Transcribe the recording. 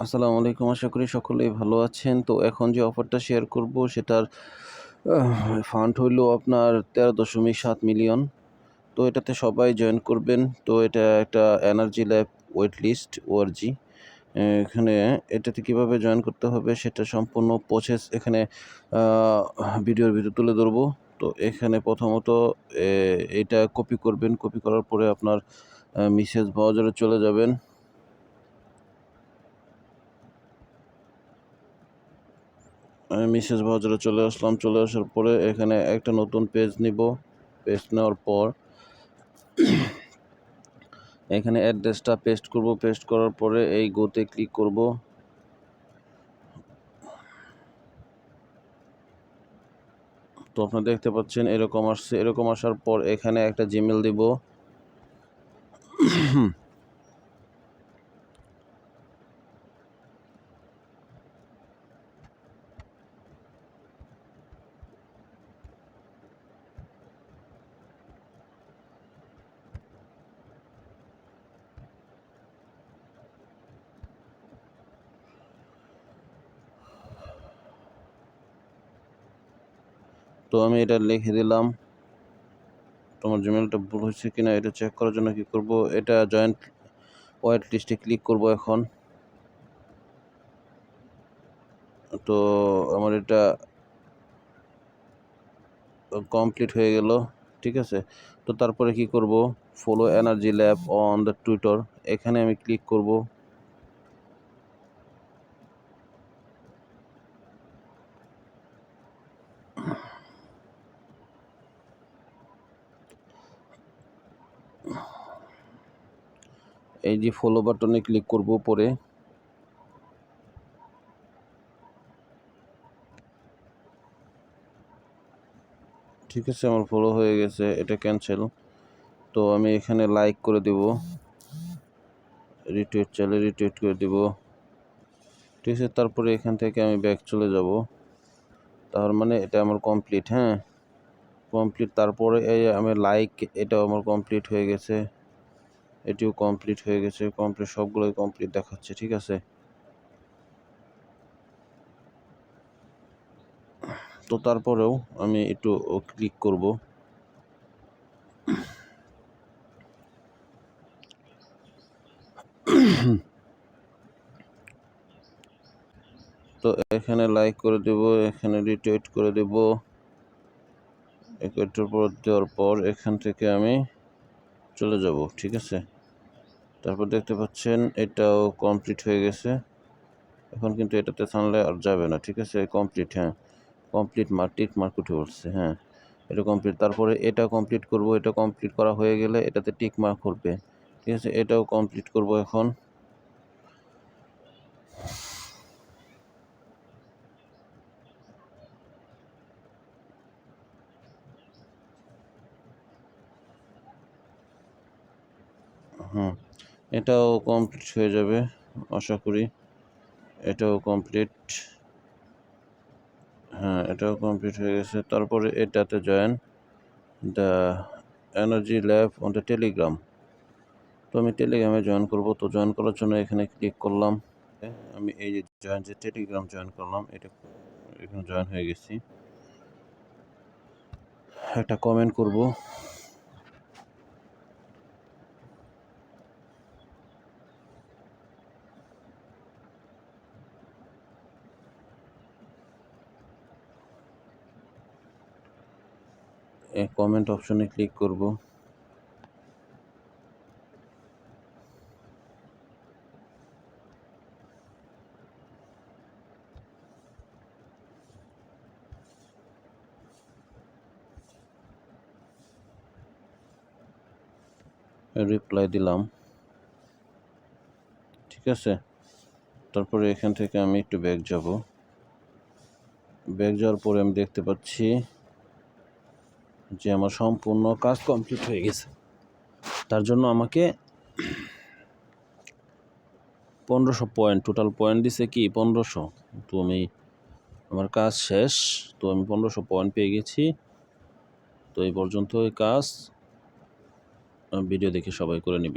আসসালামু আলাইকুম। আশা করি সকলেই ভালো আছেন। তো এখন যে অফারটা শেয়ার করব সেটার ফান্ড হইল আপনার 13.7 মিলিয়ন। তো এটাতে সবাই জয়েন করবেন। তো এটা একটা energy lab weight list O R G. এখানে এটাতে কিভাবে জয়েন করতে হবে সেটা সম্পূর্ণ প্রসেস এখানে আ ভিডিওর ভিতর তুলে ধরব। তো এখানে প্রথমত এটা কপি করবেন। কপি করার পরে আপনার মেসেজ ব্রাউজারে চলে যাবেন। আমি মেসেজ ব্রাউজারে চলে আসলাম। চলে আসার পরে এখানে একটা নতুন পেজ নিব। পেজ নেওয়ার পর এখানে অ্যাড্রেসটা পেস্ট করব। পেস্ট করার পরে এই গোতে ক্লিক করব। তো আপনারা দেখতে পাচ্ছেন এরকম আসছে। এরকম আসার পর এখানে একটা জিমেইল দিব। তো আমি এটা লিখে দিলাম। তোমার জিমেইলটা ভুল হয়েছে কিনা এটা চেক করার জন্য কি করব, এটা জয়েন্ট ওয়েট লিস্টে ক্লিক করব এখন। তো আমার এটা কমপ্লিট হয়ে গেল। ঠিক আছে। তো তারপরে কি করব, follow energy lab on the Twitter, এখানে আমি ক্লিক করব। এই যে ফলো বাটনে ক্লিক করব পরে। ঠিক আছে, আমার ফলো হয়ে গেছে, এটা ক্যান্সেল। তো আমি এখানে লাইক করে দেব, রিটুইট চাইলে রিটুইট করে দেব। ঠিক আছে, তারপরে এখান থেকে আমি ব্যাক চলে যাব। তার মানে এটা আমার কমপ্লিট। হ্যাঁ, কমপ্লিট। তারপরে এই আমি লাইক, এটাও আমার কমপ্লিট হয়ে গেছে, এটিও কমপ্লিট হয়ে গেছে। কমপ্লিট, সবগুলোই কমপ্লিট দেখাচ্ছে। ঠিক আছে। তো তারপরেও আমি একটু ক্লিক করব। তো এখানে লাইক করে দেব, এখানে রিটুইট করে দেব। একটার পর দেওয়ার পর এখান থেকে আমি চলে যাব। ঠিক আছে। তারপর দেখতে পাচ্ছেন এটাও কমপ্লিট হয়ে গেছে। এখন কিন্তু এটাতে থামলে আর যাবে না। ঠিক আছে, কমপ্লিট। হ্যাঁ, কমপ্লিট টিক মার্ক উঠে উঠছে। হ্যাঁ, এটা কমপ্লিট। তারপরে এটা কমপ্লিট করব। এটা কমপ্লিট করা হয়ে গেলে এটাতে টিক মার্ক করবে। ঠিক আছে, এটাও কমপ্লিট করব এখন। এটাও কমপ্লিট হয়ে যাবে আশা করি। এটাও কমপ্লিট। হ্যাঁ, এটাও কমপ্লিট হয়ে গেছে। তারপরে এটাতে join the energy lab on the Telegram. তো আমি টেলিগ্রামে জয়েন করব। তো জয়েন করার জন্য এখানে ক্লিক করলাম। আমি এই যে জয়েন, যে টেলিগ্রাম জয়েন করলাম, এটা এখানে জয়েন হয়ে গেছি। একটা কমেন্ট করব। এই কমেন্ট অপশনে ক্লিক করব। রিপ্লাই দিলাম। ঠিক আছে। তারপরে এখান থেকে আমি একটু ব্যাক যাব। ব্যাক যাওয়ার পরে আমি দেখতে পাচ্ছি যে আমার সম্পূর্ণ কাজ কমপ্লিট হয়ে গেছে। তার জন্য আমাকে 1500 পয়েন্ট, টোটাল পয়েন্ট দিছে কি 1500। তো আমি, আমার কাজ শেষ। তো আমি 1500 পয়েন্ট পেয়ে গেছি। তো এই পর্যন্ত এই কাজ ভিডিও দেখে সবাই করে নেবেন।